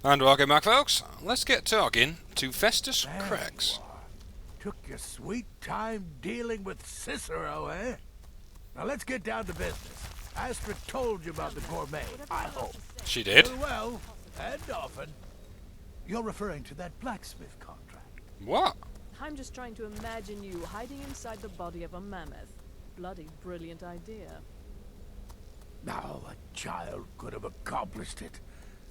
And welcome back, folks. Let's get talking to Festus There Craigs. you are. Took your sweet time dealing with Cicero, eh? Now let's get down to business. Astra told you about the gourmet, I hope. She did. Well, and often. You're referring to that blacksmith contract. What? I'm just trying to imagine you hiding inside the body of a mammoth. Bloody brilliant idea. Now, a child could have accomplished it.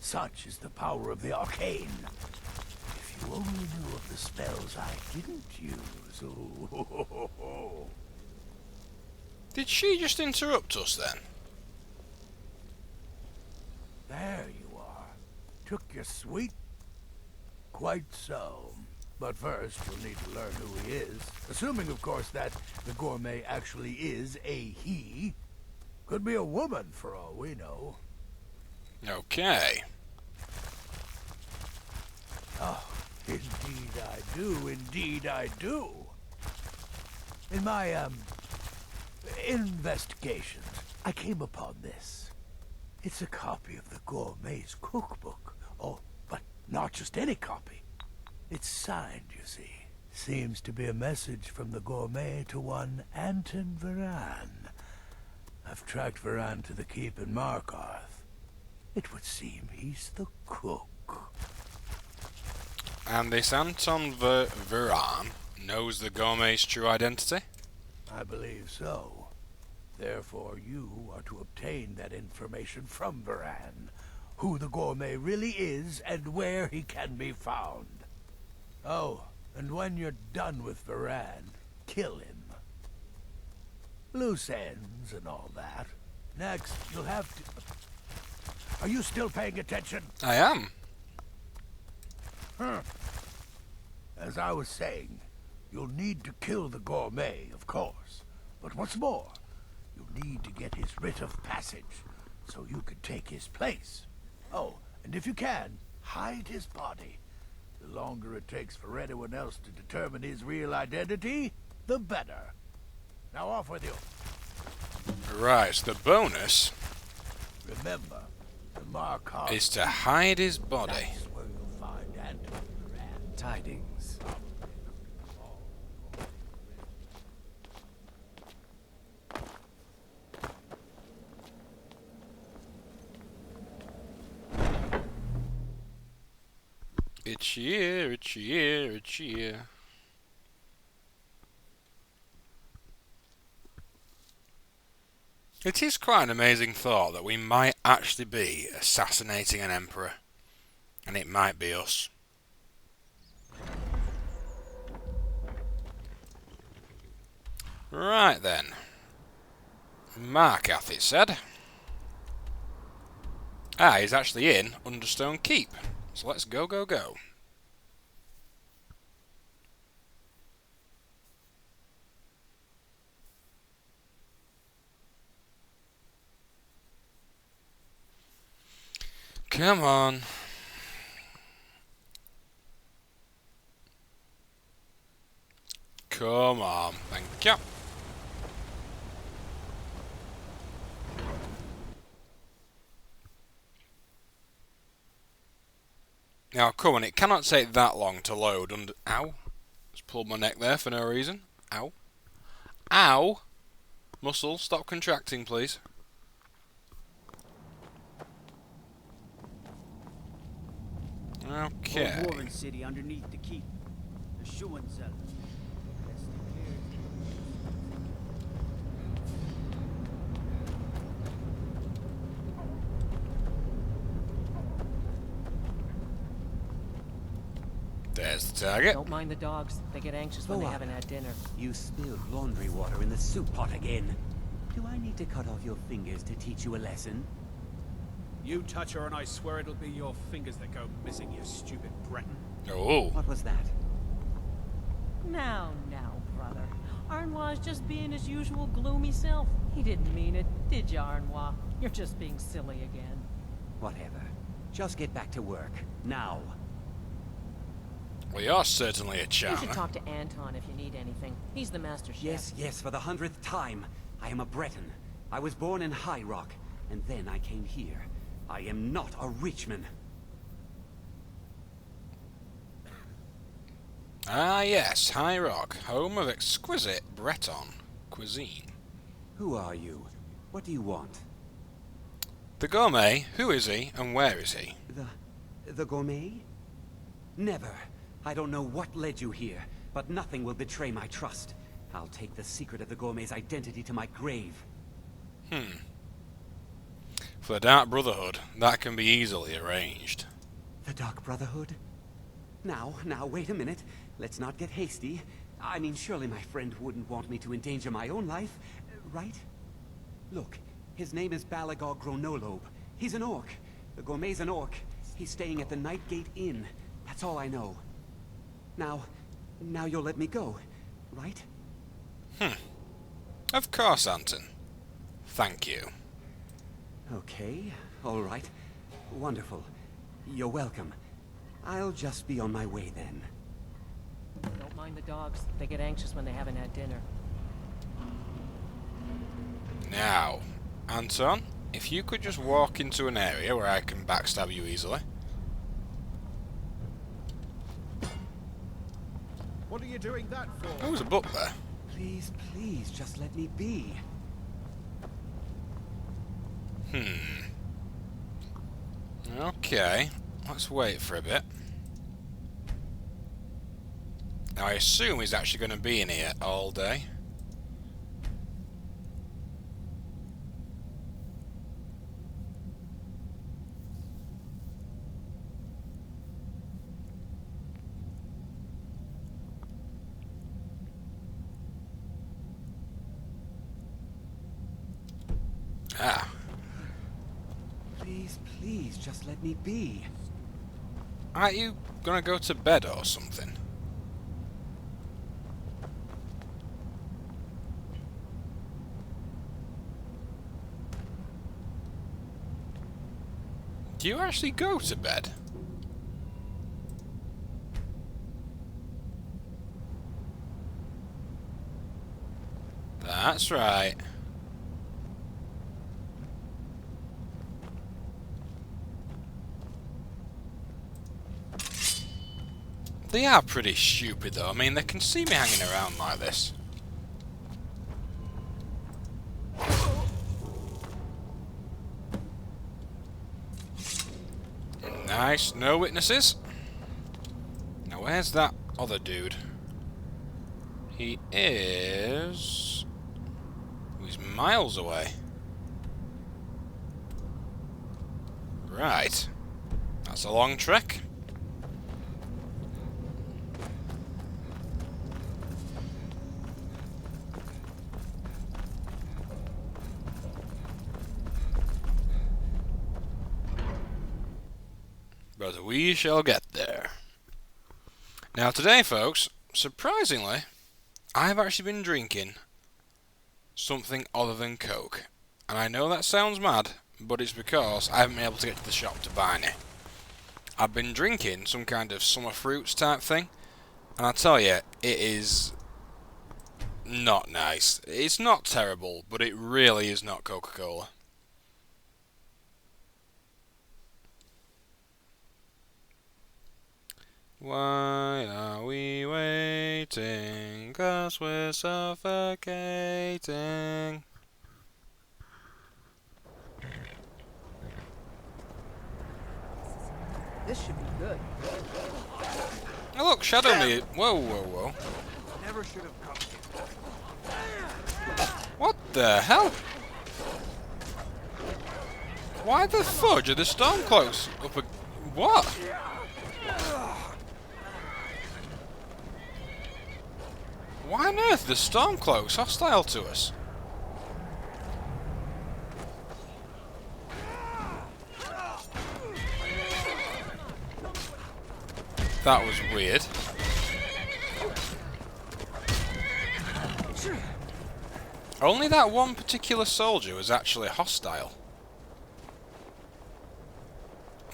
Such is the power of the arcane. If you only knew of the spells I didn't use. Oh. Did she just interrupt us then? There you are. Took your sweet... Quite so. But first, you'll need to learn who he is. Assuming, of course, that the gourmet actually is a he. Could be a woman, for all we know. Okay. Oh, indeed I do, indeed I do. In my, investigations, I came upon this. It's a copy of the gourmet's cookbook. Oh, but not just any copy. It's signed, you see. Seems to be a message from the gourmet to one Anton Varan. I've tracked Varan to the keep in Markarth. It would seem he's the cook. And this Anton Varan knows the gourmet's true identity? I believe so. Therefore, you are to obtain that information from Varan. Who the gourmet really is and where he can be found. Oh, and when you're done with Varan, kill him. Loose ends and all that. Next, you'll have to... Are you still paying attention? I am. As I was saying, you'll need to kill the gourmet, of course. But what's more, you'll need to get his writ of passage, so you can take his place. Oh, and if you can, hide his body. The longer it takes for anyone else to determine his real identity, the better. Now off with you. Right, so the bonus Remember, the Markarth is to hide his body. That's where you'll find Anton Varan. Tidings. It's here, it's here, it's here. It is quite an amazing thought that we might actually be assassinating an emperor. And it might be us. Right then. Markarth, it said. Ah, he's actually in Understone Keep. So let's go, go, go. Come on. Come on. Thank you. Now, come on, it cannot take that long to load under... Ow. Just pulled my neck there for no reason. Ow. Ow! Muscle, stop contracting, please. Okay. Old Warren City underneath the keep. The Schuenzell. There's the target. Don't mind the dogs. They get anxious when they haven't had dinner. You spilled laundry water in the soup pot again. Do I need to cut off your fingers to teach you a lesson? You touch her and I swear it'll be your fingers that go missing, you stupid Breton. Oh. What was that? Now, brother. Arnois just being his usual gloomy self. He didn't mean it, did you, Arnois? You're just being silly again. Whatever. Just get back to work. Now. Well, you're certainly a You charmer. should talk to Anton if you need anything. He's the master chef. Yes, for the 100th time. I am a Breton. I was born in High Rock, and then I came here. I am not a Richman. Ah yes, High Rock, home of exquisite Breton cuisine. Who are you? What do you want? The gourmet, who is he and where is he? The gourmet? Never. I don't know what led you here, but nothing will betray my trust. I'll take the secret of the gourmet's identity to my grave. For the Dark Brotherhood, that can be easily arranged. The Dark Brotherhood? Now, wait a minute. Let's not get hasty. I mean, surely my friend wouldn't want me to endanger my own life, right? Look, his name is Balagor Gronolobe. He's an orc. The gourmet's an orc. He's staying at the Nightgate Inn. That's all I know. Now you'll let me go, right? Of course, Anton. Thank you. Okay, all right. Wonderful. You're welcome. I'll just be on my way then. Don't mind the dogs. They get anxious when they haven't had dinner. Now, Anton, if you could just walk into an area where I can backstab you easily. What are you doing that for? Oh, there's a book there. Please, just let me be. Okay, let's wait for a bit. Now, I assume he's actually going to be in here all day. Ah. Please, just let me be. Aren't you gonna go to bed or something? Do you actually go to bed? That's right. They are pretty stupid though. I mean, they can see me hanging around like this. Nice, no witnesses. Now where's that other dude? He is... He's miles away. Right. That's a long trek. But we shall get there. Now today, folks, surprisingly, I've actually been drinking something other than Coke. And I know that sounds mad, but it's because I haven't been able to get to the shop to buy any. I've been drinking some kind of summer fruits type thing, and I tell you, it is not nice. It's not terrible, but it really is not Coca-Cola. Why are we waiting? 'Cause we're suffocating. This should be good. Oh look, Shadow me. Whoa. Never should have come here. What the hell? Why the fudge are the Stormcloaks up a... What? Why on earth are the Stormcloaks hostile to us? That was weird. Only that one particular soldier was actually hostile.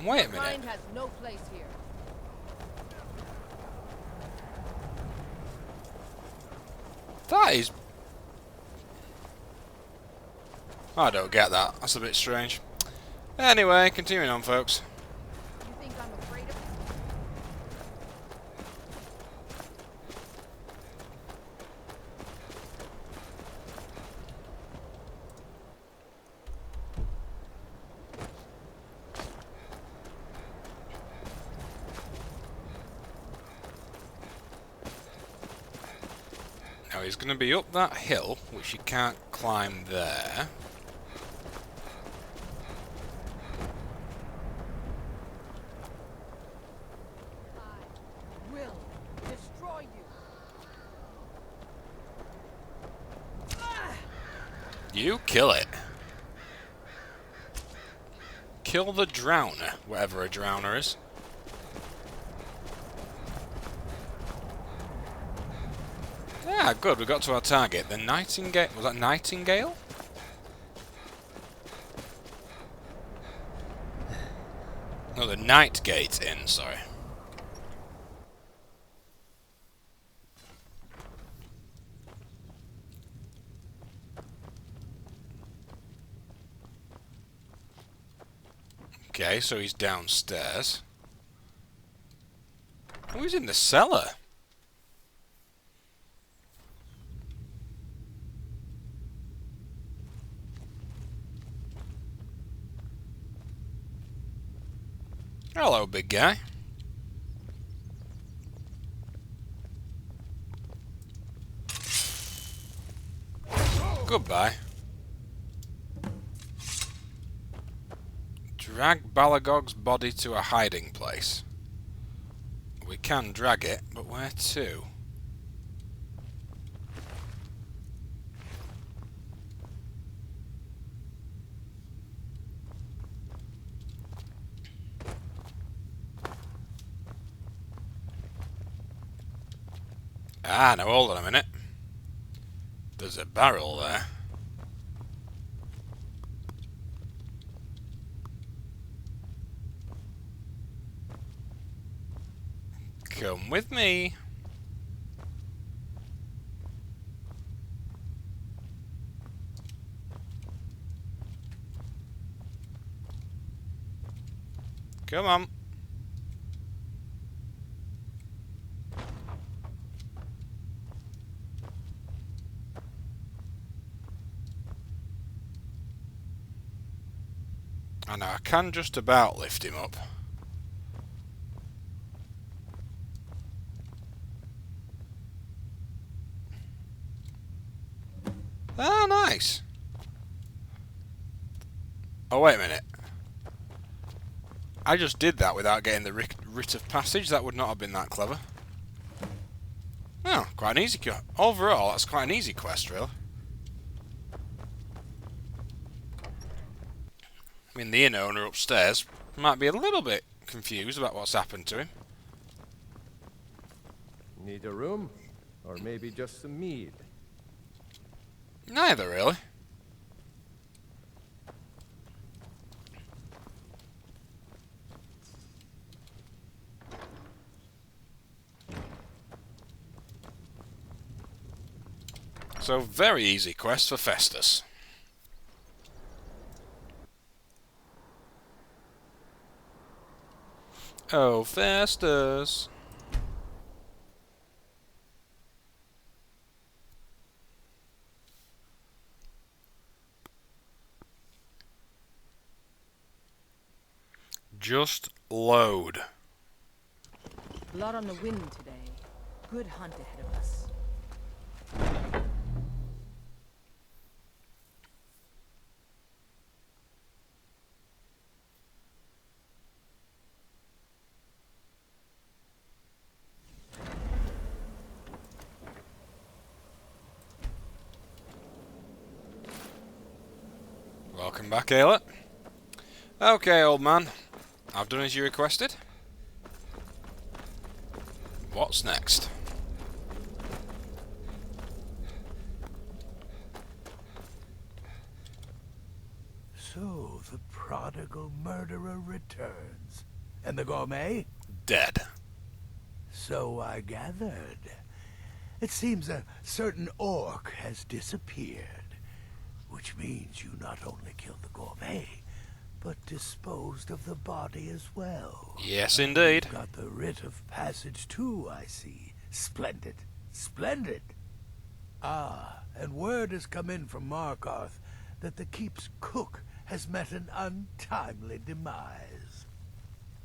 Wait a minute. Mind has no place here. That is... I don't get that. That's a bit strange. Anyway, continuing on, folks. You think I'm afraid of he's going to be up that hill, which you can't climb there. I will destroy you. You kill it. Kill the drowner, whatever a drowner is. Yeah, good, we got to our target. The Nightingale... Was that Nightingale? No, the Nightgate Inn, sorry. Okay, so he's downstairs. Oh, he's in the cellar. Hello, big guy. Goodbye. Drag Balagog's body to a hiding place. We can drag it, but where to? Ah, now hold on a minute. There's a barrel there. Come with me. Come on. I know, I can just about lift him up. Ah, nice. Oh, wait a minute. I just did that without getting the writ of passage. That would not have been that clever. Oh, quite an easy quest. Overall, that's quite an easy quest, really. I mean, the inn owner upstairs might be a little bit confused about what's happened to him. Need a room? Or maybe just some mead? Neither, really. So, very easy quest for Festus. Oh, Festus. Just load. A lot on the wind today. Good hunt ahead of us. Welcome back, Ayla. Okay, old man. I've done as you requested. What's next? So the prodigal murderer returns. And the gourmet? Dead. So I gathered. It seems a certain orc has disappeared. Which means you not only killed the gourmet, but disposed of the body as well. Yes, indeed. You've got the writ of passage too, I see. Splendid. Splendid. Ah, and word has come in from Markarth that the keep's cook has met an untimely demise.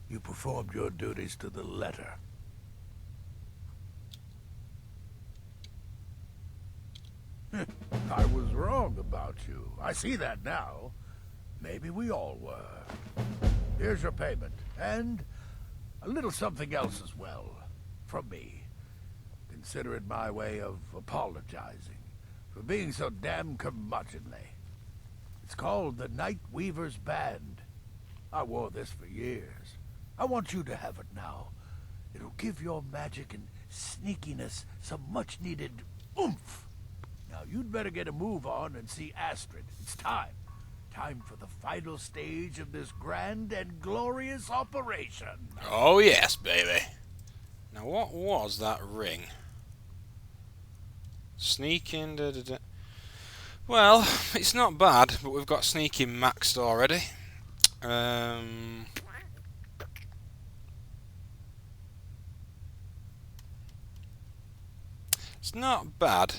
You performed your duties to the letter. wrong about you. I see that now. Maybe we all were. Here's your payment, and a little something else as well, from me. Consider it my way of apologizing for being so damn curmudgeonly. It's called the Night Weaver's Band. I wore this for years. I want you to have it now. It'll give your magic and sneakiness some much-needed oomph. Now, you'd better get a move on and see Astrid. It's time. Time for the final stage of this grand and glorious operation. Oh yes, baby. Now what was that ring? Sneaking, da, da, da. Well, it's not bad, but we've got sneaking maxed already. It's not bad.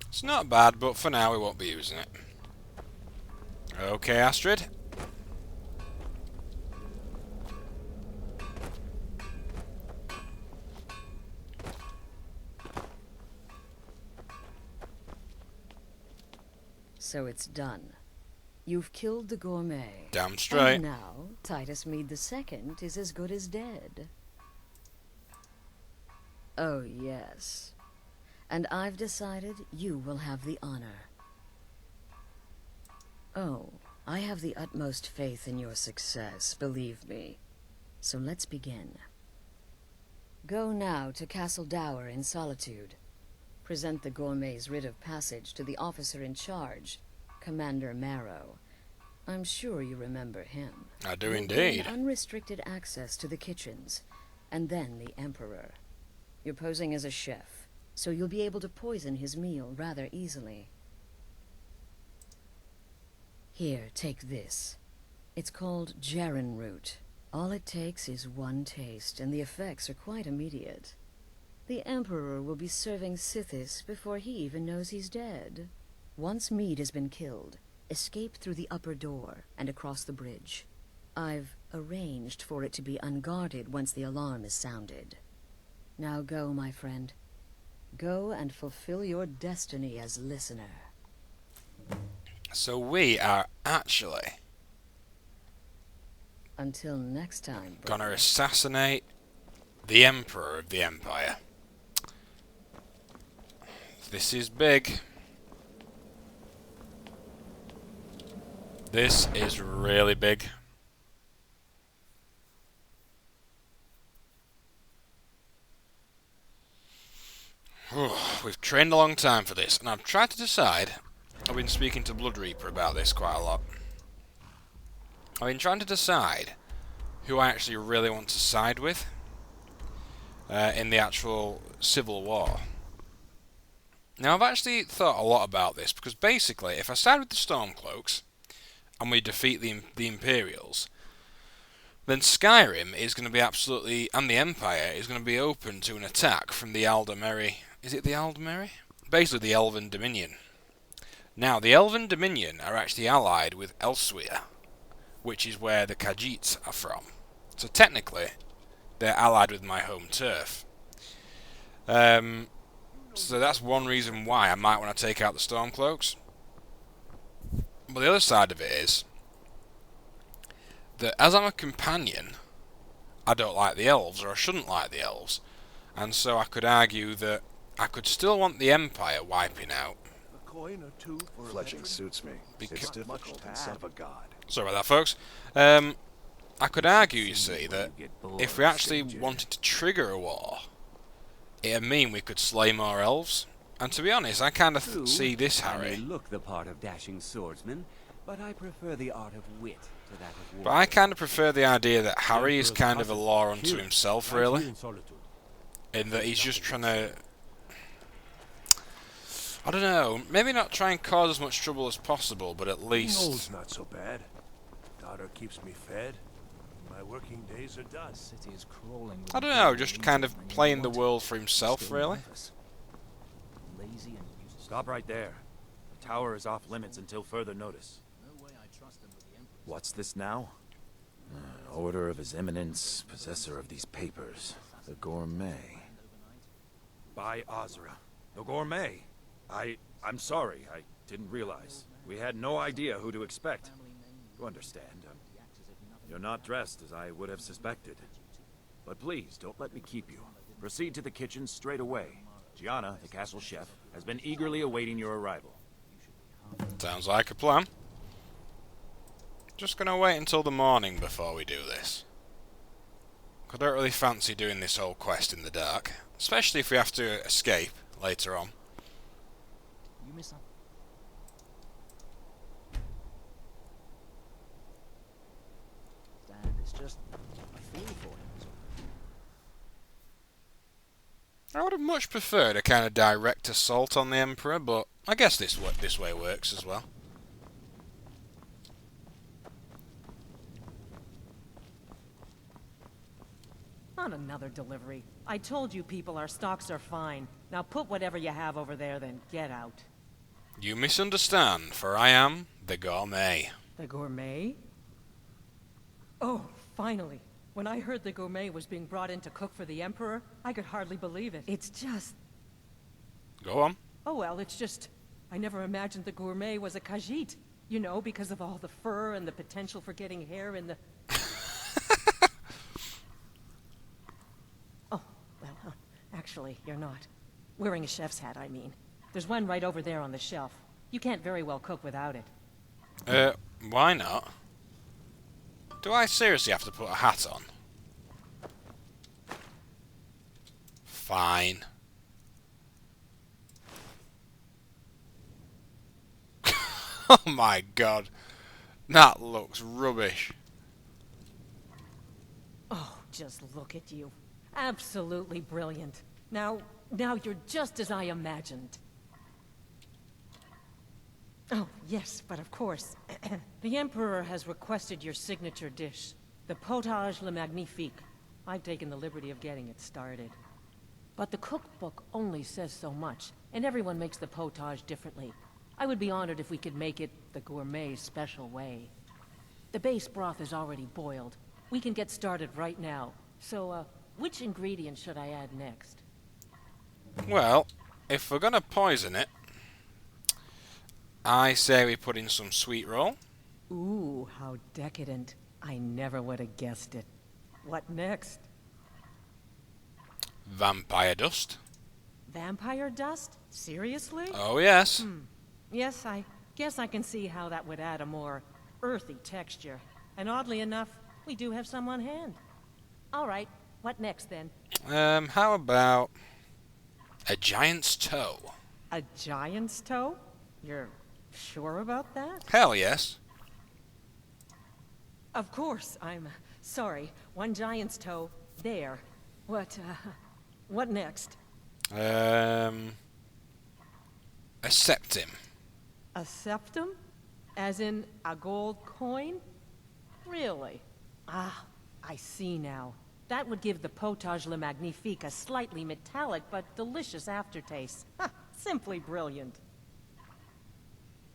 It's not bad, but for now we won't be using it. Okay, Astrid. So it's done. You've killed the gourmet. Damn straight. And now, Titus Mead II is as good as dead. Oh, yes. And I've decided you will have the honor. Oh, I have the utmost faith in your success, believe me. So let's begin. Go now to Castle Dower in Solitude. Present the gourmet's writ of passage to the officer in charge, Commander Marrow. I'm sure you remember him. I do You'll indeed. gain unrestricted access to the kitchens, and then the Emperor. You're posing as a chef, so you'll be able to poison his meal rather easily. Here, take this. It's called Jarren root. All it takes is one taste, and the effects are quite immediate. The Emperor will be serving Sithis before he even knows he's dead. Once Mead has been killed, escape through the upper door and across the bridge. I've arranged for it to be unguarded once the alarm is sounded. Now go, my friend. Go and fulfill your destiny as listener. So we are actually Until next time, gonna brother. assassinate the Emperor of the Empire. This is big. This is really big. We've trained a long time for this, and I've tried to decide. I've been speaking to Blood Reaper about this quite a lot. I've been trying to decide who I actually really want to side with in the actual Civil War. Now, I've actually thought a lot about this, because basically, if I side with the Stormcloaks, and we defeat the Imperials, then Skyrim is going to be absolutely, and the Empire is going to be open to an attack from the Aldmeri. Is it the Aldmeri? Basically the Elven Dominion. Now, the Elven Dominion are actually allied with Elsweyr, which is where the Khajiits are from. So technically, they're allied with my home turf. So that's one reason why I might want to take out the Stormcloaks. But the other side of it is that as I'm a companion, I don't like the elves, or I shouldn't like the elves. And so I could argue that I could still want the Empire wiping out. A coin or two for Fletching suits me. It's difficult instead of a god. Sorry about that, folks. I could argue, you see, that if we actually wanted to trigger a war, it'd mean we could slay more elves. And to be honest, I kind of see this, I may Harry. look the part of dashing swordsman, but I prefer the art of wit to that of war. But I kind of prefer the idea that Harry is kind of a law unto himself, really. In that he's just trying to... I don't know, maybe not try and cause as much trouble as possible, but at least... not so bad. Daughter keeps me fed. My working days are done. City is crawling. I don't know, just kind of playing the world for himself, really. Lazy and useless. Stop right there. The tower is off limits until further notice. No way I trust them with the Emperor. What's this now? Order of His Eminence, possessor of these papers, the Gourmet. By Azra. The Gourmet? I'm sorry, I didn't realize. We had no idea who to expect. You understand. You're not dressed as I would have suspected. But please, don't let me keep you. Proceed to the kitchen straight away. Gianna, the castle chef, has been eagerly awaiting your arrival. Sounds like a plan. Just gonna wait until the morning before we do this. I don't really fancy doing this whole quest in the dark, especially if we have to escape later on. You miss something? Dad, it's just I feel for him. I would have much preferred a kind of direct assault on the Emperor, but I guess this way works as well. Not another delivery. I told you people our stocks are fine. Now put whatever you have over there, then get out. You misunderstand, for I am the Gourmet. The Gourmet? Oh, finally. When I heard the Gourmet was being brought in to cook for the Emperor, I could hardly believe it. It's just... Go on. Oh well, it's just... I never imagined the Gourmet was a Khajiit. You know, because of all the fur and the potential for getting hair in the... Oh, well, actually, you're not. Wearing a chef's hat, I mean. There's one right over there on the shelf. You can't very well cook without it. Why not? Do I seriously have to put a hat on? Fine. Oh my god. That looks rubbish. Oh, just look at you. Absolutely brilliant. Now you're just as I imagined. Oh, yes, but of course. The Emperor has requested your signature dish, the potage le magnifique. I've taken the liberty of getting it started. But the cookbook only says so much, and everyone makes the potage differently. I would be honored if we could make it the Gourmet special way. The base broth is already boiled. We can get started right now. So, which ingredient should I add next? Well, if we're gonna poison it, I say we put in some sweet roll. Ooh, how decadent. I never would have guessed it. What next? Vampire dust. Vampire dust? Seriously? Oh yes. Yes, I guess I can see how that would add a more earthy texture. And oddly enough, we do have some on hand. All right, what next then? How about a giant's toe? A giant's toe? You're sure about that? Hell yes. Of course, I'm sorry. One giant's toe, there. What next? A septim. A septum? As in a gold coin? Really? Ah, I see now. That would give the potage le magnifique a slightly metallic but delicious aftertaste. Ha! Simply brilliant.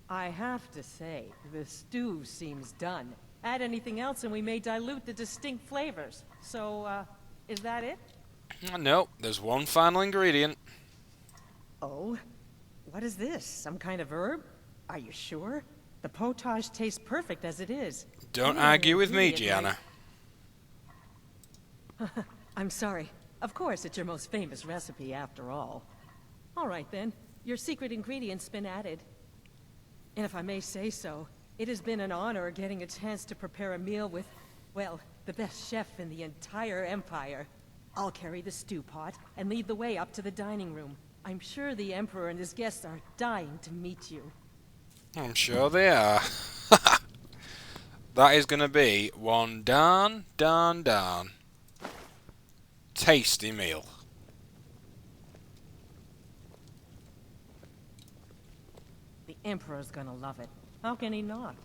I have to say, the stew seems done. Add anything else and we may dilute the distinct flavors. So, is that it? No, there's one final ingredient. Oh? What is this? Some kind of herb? Are you sure? The potage tastes perfect as it is. Don't argue with me, Gianna. I'm sorry. Of course, it's your most famous recipe after all. All right then, your secret ingredient's been added. And if I may say so, it has been an honor getting a chance to prepare a meal with, well, the best chef in the entire Empire. I'll carry the stew pot and lead the way up to the dining room. I'm sure the Emperor and his guests are dying to meet you. I'm sure they are. That is going to be one darn tasty meal. The Emperor's gonna love it. How can he not?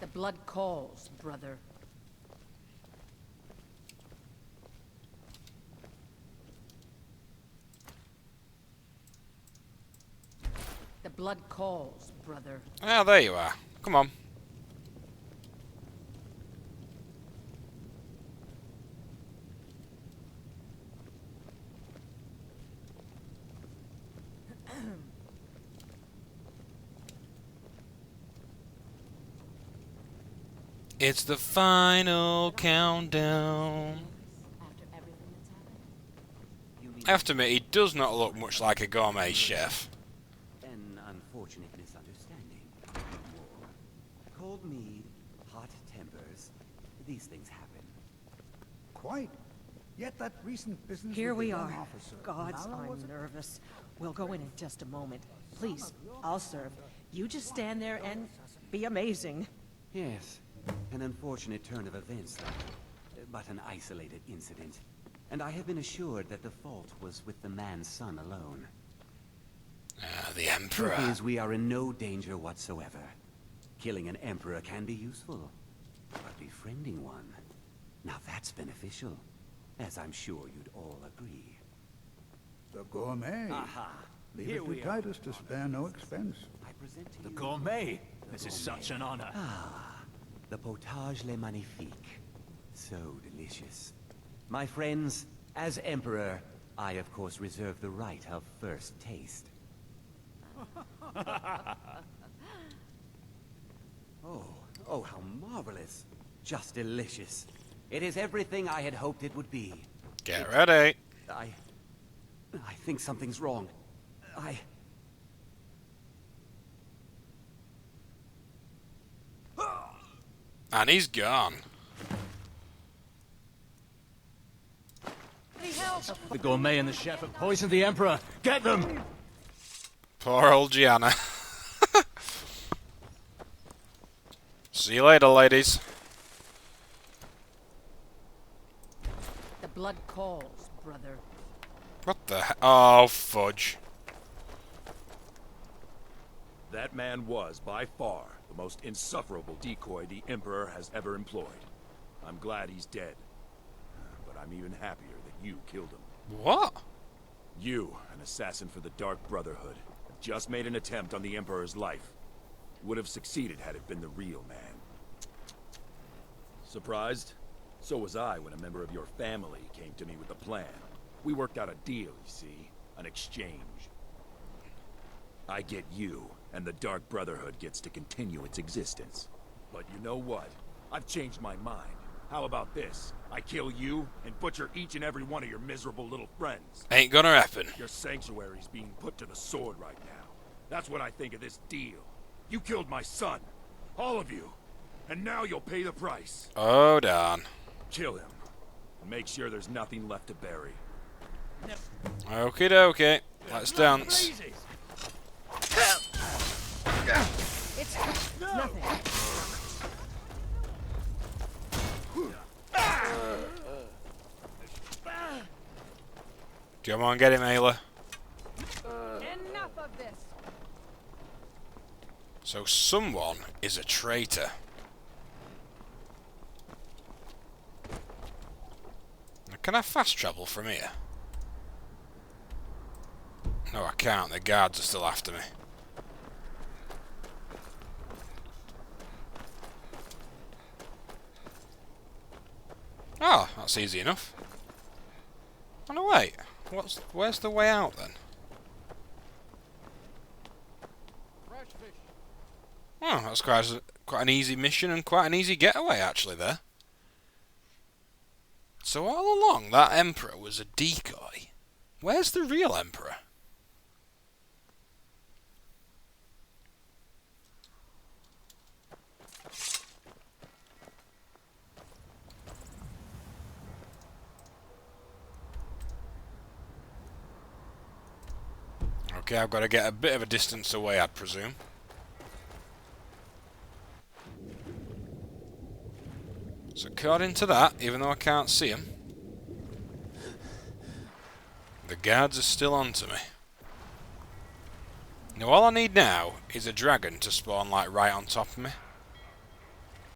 The blood calls, brother. The blood calls, brother. Ah, there you are. Come on. It's the final countdown. I have to admit, he does not look much like a gourmet chef. An unfortunate misunderstanding. Cold mead, hot tempers. These things happen. Quite. Yet that recent business Here with the we young are. officer, Gods, Mallow, was I'm it? nervous. We'll go in just a moment. Please, I'll serve. You just stand there and be amazing. Yes, an unfortunate turn of events, but an isolated incident. And I have been assured that the fault was with the man's son alone. Ah, the Emperor. Truth is, we are in no danger whatsoever. Killing an emperor can be useful, but befriending one, now that's beneficial, as I'm sure you'd all agree. The gourmet. Aha! Leave Here it we to are. Titus to spare no expense. I present to The you gourmet. the This is gourmet. such an honor. The potage le magnifique. So delicious. My friends, as Emperor, I of course reserve the right of first taste. Oh, how marvelous. Just delicious. It is everything I had hoped it would be. Get ready. I think something's wrong. And he's gone. The gourmet and the chef have poisoned the Emperor. Get them! Poor old Gianna. See you later, ladies. The blood calls, brother. What the Oh, fudge. That man was, by far, the most insufferable decoy the Emperor has ever employed. I'm glad he's dead. But I'm even happier that you killed him. What? You, an assassin for the Dark Brotherhood, have just made an attempt on the Emperor's life. Would have succeeded had it been the real man. Surprised? So was I when a member of your family came to me with a plan. We worked out a deal, you see. An exchange. I get you, and the Dark Brotherhood gets to continue its existence. But you know what? I've changed my mind. How about this? I kill you, and butcher each and every one of your miserable little friends. Ain't gonna happen. Your sanctuary's being put to the sword right now. That's what I think of this deal. You killed my son. All of you. And now you'll pay the price. Oh, darn. Kill him. And make sure there's nothing left to bury. Okie dokie. Let's dance. It's nothing. Come on, get him, Ayla. Enough of this. So someone is a traitor. Now, can I fast travel from here? No, I can't. The guards are still after me. Oh, that's easy enough. Oh no, wait. Where's the way out then? Oh, that's quite an easy mission and quite an easy getaway actually there. So all along that Emperor was a decoy. Where's the real Emperor? Okay, I've got to get a bit of a distance away, I'd presume. So according to that, even though I can't see him, the guards are still on to me. Now all I need now is a dragon to spawn like right on top of me.